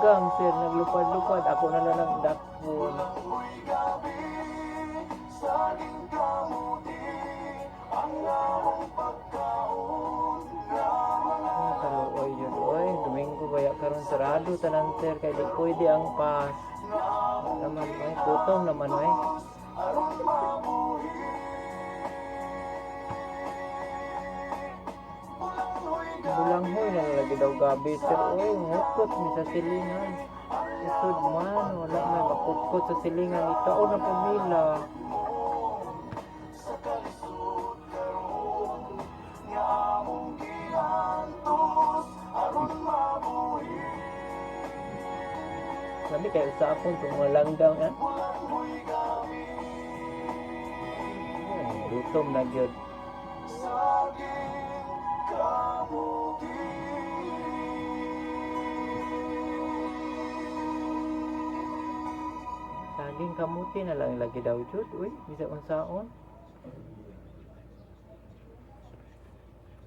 dagang sir naglupad-lupad ako na lang nagdakpon. Kaluoy yun oy, Domingo baya karon sarado tanan sir kay di pwede ang pass. Naman oy, gutom naman oy. Bulanghoy na lagi daw gabi sir oy, ngukot mi sa silingan. Isod man, wala may makutkot sa silingan ikaw na pumila. Sabi kayo sa akong tumalanggang ha? Gutom na gyud. Saging kamuti na lang lagi daw jud, uy, bisa unsaon.